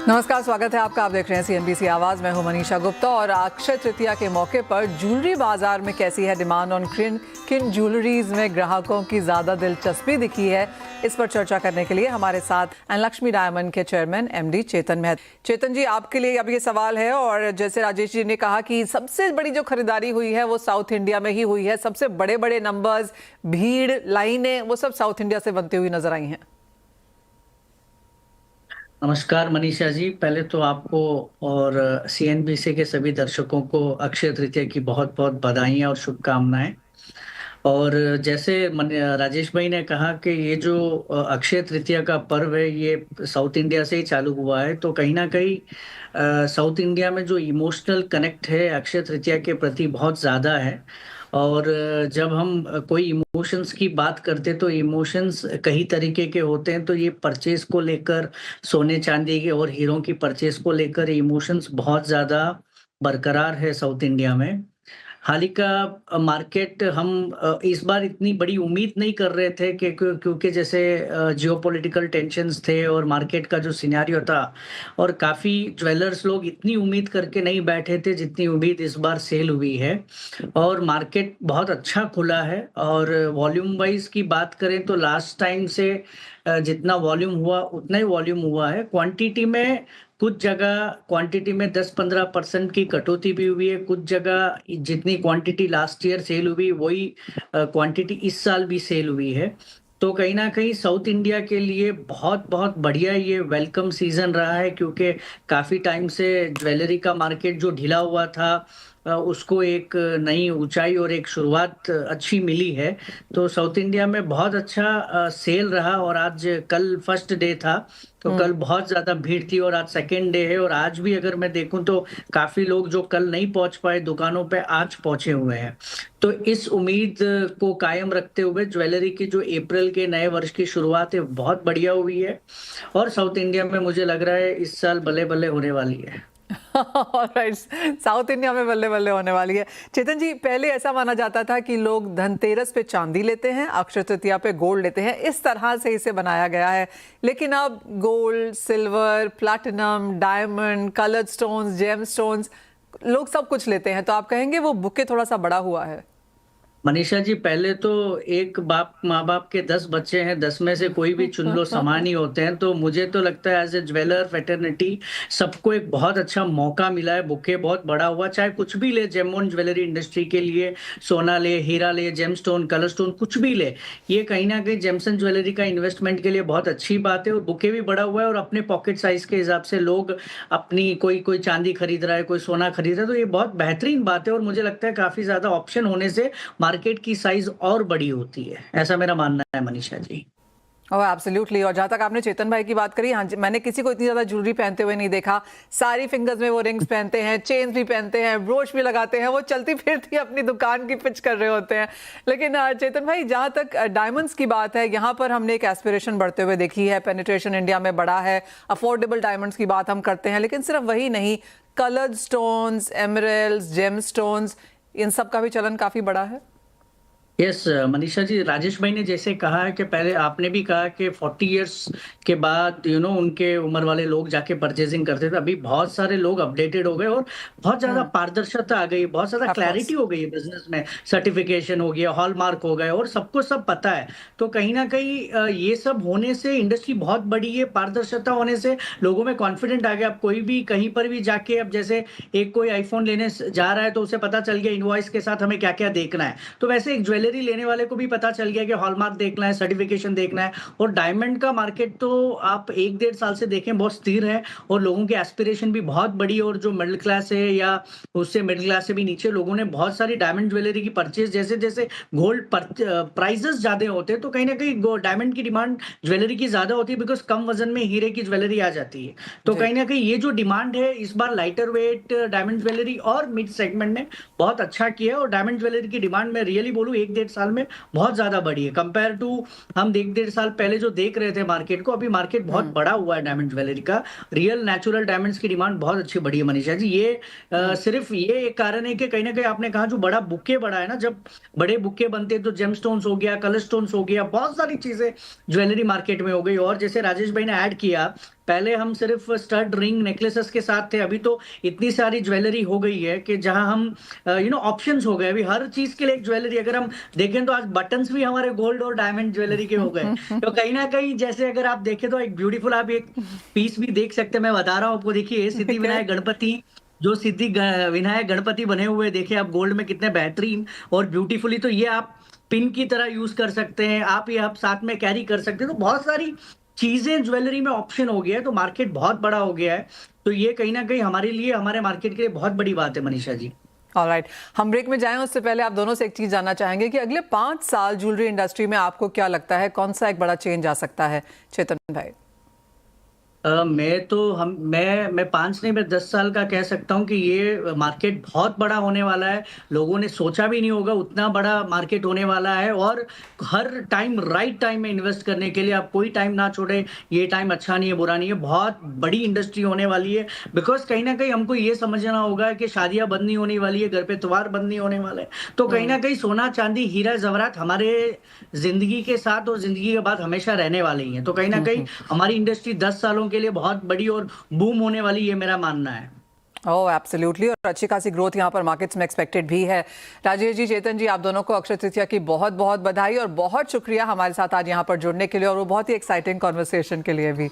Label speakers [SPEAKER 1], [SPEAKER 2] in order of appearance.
[SPEAKER 1] नमस्कार, स्वागत है आपका। आप देख रहे हैं CNBC आवाज। मैं हूं मनीषा गुप्ता। और अक्षय तृतीया के मौके पर ज्वेलरी बाजार में कैसी है डिमांड और किन किन ज्वेलरीज में ग्राहकों की ज्यादा दिलचस्पी दिखी है, इस पर चर्चा करने के लिए हमारे साथ लक्ष्मी डायमंड के चेयरमैन MD चेतन मेहता। चेतन जी, आपके लिए अब ये सवाल है, और जैसे राजेश जी ने कहा कि सबसे बड़ी जो खरीदारी हुई है वो साउथ इंडिया में ही हुई है। सबसे बड़े बड़े नंबर्स, भीड़, लाइनें, वो सब साउथ इंडिया से बनती हुई नजर आई हैं।
[SPEAKER 2] नमस्कार मनीषा जी, पहले तो आपको और CNBC के सभी दर्शकों को अक्षय तृतीया की बहुत बहुत बधाइयाँ और शुभकामनाएं। और जैसे राजेश भाई ने कहा कि ये जो अक्षय तृतीया का पर्व है ये साउथ इंडिया से ही चालू हुआ है, तो कहीं ना कहीं साउथ इंडिया में जो इमोशनल कनेक्ट है अक्षय तृतीया के प्रति बहुत ज़्यादा है। और जब हम कोई इमोशंस की बात करते तो इमोशंस कई तरीके के होते हैं। तो ये परचेज को लेकर, सोने चांदी के और हीरों की परचेज को लेकर इमोशंस बहुत ज़्यादा बरकरार है साउथ इंडिया में। हाल ही का मार्केट हम इस बार इतनी बड़ी उम्मीद नहीं कर रहे थे कि क्योंकि जैसे जियोपॉलिटिकल टेंशन्स थे और मार्केट का जो सिनेरियो था, और काफ़ी ज्वेलर्स लोग इतनी उम्मीद करके नहीं बैठे थे जितनी उम्मीद इस बार सेल हुई है। और मार्केट बहुत अच्छा खुला है। और वॉल्यूम वाइज की बात करें तो लास्ट टाइम से जितना वॉल्यूम हुआ उतना ही वॉल्यूम हुआ है। क्वांटिटी में कुछ जगह क्वांटिटी में 10-15% की कटौती भी हुई है। कुछ जगह जितनी क्वांटिटी लास्ट ईयर सेल हुई वही क्वांटिटी इस साल भी सेल हुई है। तो कहीं ना कहीं साउथ इंडिया के लिए बहुत बहुत बढ़िया ये वेलकम सीजन रहा है, क्योंकि काफ़ी टाइम से ज्वेलरी का मार्केट जो ढिला हुआ था उसको एक नई ऊंचाई और एक शुरुआत अच्छी मिली है। तो साउथ इंडिया में बहुत अच्छा सेल रहा। और आज कल फर्स्ट डे था तो कल बहुत ज्यादा भीड़ थी, और आज सेकेंड डे है। और आज भी अगर मैं देखूं तो काफी लोग जो कल नहीं पहुंच पाए दुकानों पे आज पहुंचे हुए हैं। तो इस उम्मीद को कायम रखते हुए ज्वेलरी की जो अप्रैल के नए वर्ष की शुरुआत है बहुत बढ़िया हुई है। और साउथ इंडिया में मुझे लग रहा है इस साल बल्ले बल्ले होने वाली है।
[SPEAKER 1] राइट, साउथ इंडिया में बल्ले बल्ले होने वाली है। चेतन जी, पहले ऐसा माना जाता था कि लोग धनतेरस पे चांदी लेते हैं, अक्षय तृतीया पे गोल्ड लेते हैं, इस तरह से इसे बनाया गया है। लेकिन अब gold, silver, platinum, diamond, coloured stones, gem stones, लोग सब कुछ लेते हैं। तो आप कहेंगे वो बुके थोड़ा सा बड़ा हुआ है?
[SPEAKER 2] मनीषा जी, पहले तो एक माँ बाप के 10 बच्चे हैं, 10 में से कोई भी चुन लो समान ही होते हैं। तो मुझे तो लगता है एज ए ज्वेलर फेटर्निटी सबको एक बहुत अच्छा मौका मिला है। बुके बहुत बड़ा हुआ, चाहे कुछ भी ले, जेमोन ज्वेलरी इंडस्ट्री के लिए सोना ले, हीरा ले, जेम स्टोन, कलर स्टोन, कुछ भी ले, ये कहीं ना कहीं जेमसन ज्वेलरी का इन्वेस्टमेंट के लिए बहुत अच्छी बात है। और बुके भी बड़ा हुआ है, और अपने पॉकेट साइज के हिसाब से लोग अपनी कोई कोई चांदी खरीद रहा है, कोई सोना खरीद रहा है। तो ये बहुत बेहतरीन बात है। और मुझे लगता है काफी ज्यादा ऑप्शन होने से मार्केट की साइज और बड़ी होती है, ऐसा मेरा मानना है मनीषा जी।
[SPEAKER 1] ओह एब्सोल्युटली। और जहाँ तक आपने चेतन भाई की बात करी, हाँ, मैंने किसी को इतनी ज़्यादा ज्वेलरी पहनते हुए नहीं देखा। सारी फिंगर्स में वो रिंग्स पहनते हैं, चेन्स भी पहनते हैं, ब्रोच भी लगाते हैं, वो चलती फिरती अपनी दुकान की पिच कर रहे होते हैं। लेकिन चेतन भाई, जहाँ तक डायमंड्स की बात है, यहाँ पर हमने एक एस्पिरेशन बढ़ते हुए देखी है। पेनिट्रेशन इंडिया में बढ़ा है। अफोर्डेबल डायमंड्स की बात हम करते हैं, लेकिन सिर्फ वही नहीं, coloured stones, emeralds, gem stones, इन सब का भी चलन काफ़ी बड़ा है।
[SPEAKER 2] यस मनीषा जी, राजेश भाई ने जैसे कहा है कि पहले आपने भी कहा कि 40 इयर्स के बाद उनके उम्र वाले लोग जाके परचेजिंग करते थे। अभी बहुत सारे लोग अपडेटेड हो गए और बहुत ज्यादा पारदर्शिता आ गई, बहुत ज्यादा क्लैरिटी हो गई है बिजनेस में। सर्टिफिकेशन हो गया, हॉलमार्क हो गए, और सबको सब पता है। तो कहीं ना कहीं ये सब होने से इंडस्ट्री बहुत बड़ी है। पारदर्शिता होने से लोगों में कॉन्फिडेंट आ गया। अब कोई भी कहीं पर भी जाके, अब जैसे एक कोई आईफोन लेने जा रहा है तो उसे पता चल गया इनवॉइस के साथ हमें क्या क्या देखना है। तो वैसे एक ज्वेलरी लेने वाले को भी पता चल गया कि हॉलमार्क देखना है, सर्टिफिकेशन देखना है। और डायमंड का मार्केट तो आप 1-1.5 साल से देखें बहुत स्थिर है, और लोगों की एस्पिरेशन भी बहुत बड़ी है। और जो मिडिल क्लास है या उससे मिडिल क्लास से भी नीचे लोगों ने बहुत सारी डायमंड ज्वेलरी की परचेज, जैसे जैसे गोल्ड प्राइजेस ज्यादा होते हैं तो कहीं ना कहीं डायमंड की डिमांड ज्वेलरी की ज्यादा होती है, बिकॉज कम वजन में हीरे की ज्वेलरी आ जाती है। तो कहीं ना कहीं ये जो डिमांड है इस बार लाइटर वेट डायमंड ज्वेलरी और मिड सेगमेंट ने बहुत अच्छा किया है। और डायमंड ज्वेलरी की डिमांड मैं रियली बोलूं 1-1.5 साल में बहुत ज्यादा बढ़ी है कंपेयर टू हम 1-1.5 साल पहले जो देख रहे थे मार्केट को। अभी मार्केट बहुत बड़ा हुआ है डायमंड ज्वेलरी का। रियल नेचुरल डायमंड्स की डिमांड बहुत अच्छी बढ़ी है मनीषा जी। ये सिर्फ ये एक कारण है कि कहीं ना कहीं आपने कहा जो बड़ा बुके बड़ा है ना, जब बड़े बुके बनते हैं तो जेम स्टोन्स हो गया, कलर स्टोन्स हो गया, बहुत सारी चीजें ज्वेलरी मार्केट में हो गई। और जैसे राजेश भाई ने ऐड किया पहले हम सिर्फ स्टड रिंग नेकलेसेस के साथ थे, अभी तो इतनी सारी ज्वेलरी हो गई है कि जहां हम ऑप्शंस हो गए, अभी हर चीज के लिए एक ज्वेलरी। अगर हम देखें तो आज बटन्स भी हमारे गोल्ड और डायमंड ज्वेलरी के हो गए। तो कहीं ना कहीं जैसे अगर आप देखें तो एक ब्यूटीफुल आप एक पीस भी देख सकते हैं। मैं बता रहा हूँ आपको, देखिए सिद्धि
[SPEAKER 1] ठीक है।
[SPEAKER 2] विनायक गणपति, जो विनायक गणपति बने हुए देखिए आप गोल्ड में कितने बेहतरीन और ब्यूटीफुली। तो ये आप पिन की तरह यूज कर सकते हैं, आप ये आप साथ में कैरी कर सकते हैं। तो बहुत सारी चीजें ज्वेलरी में ऑप्शन हो गया है, तो मार्केट बहुत बड़ा हो गया है। तो ये कहीं ना कहीं हमारे लिए, हमारे मार्केट के लिए बहुत बड़ी बात है मनीषा जी।
[SPEAKER 1] ऑलराइट, हम ब्रेक में जाएं उससे पहले आप दोनों से एक चीज जानना चाहेंगे कि अगले 5 साल ज्वेलरी इंडस्ट्री में आपको क्या लगता है, कौन सा एक बड़ा चेंज आ सकता है, चेतन भाई?
[SPEAKER 2] मैं 5 नहीं, मैं 10 साल का कह सकता हूँ कि ये मार्केट बहुत बड़ा होने वाला है। लोगों ने सोचा भी नहीं होगा उतना बड़ा मार्केट होने वाला है। और हर टाइम राइट टाइम में इन्वेस्ट करने के लिए आप कोई टाइम ना छोड़े। ये टाइम अच्छा नहीं है, बुरा नहीं है, बहुत बड़ी इंडस्ट्री होने वाली है। बिकॉज कहीं ना कहीं हमको ये समझना होगा कि शादियां बंद नहीं होने वाली है, घर पे त्योहार बंद नहीं होने वाले हैं। तो कहीं ना कहीं सोना चांदी हीरा जवरात हमारे जिंदगी के साथ और जिंदगी के बाद हमेशा रहने वाले ही हैं। तो कहीं ना कहीं हमारी इंडस्ट्री 10 सालों के लिए बहुत बड़ी और बूम होने वाली, ये मेरा मानना है।
[SPEAKER 1] ओह एब्सोल्युटली, और अच्छी खासी ग्रोथ यहाँ पर मार्केट्स में एक्सपेक्टेड भी है। राजेश जी, चेतन जी, आप दोनों को अक्षय तृतीया की बहुत बहुत बधाई और बहुत शुक्रिया हमारे साथ आज यहाँ पर जुड़ने के लिए और वो बहुत ही एक्साइटिंग कॉन्वर्सेशन के लिए भी।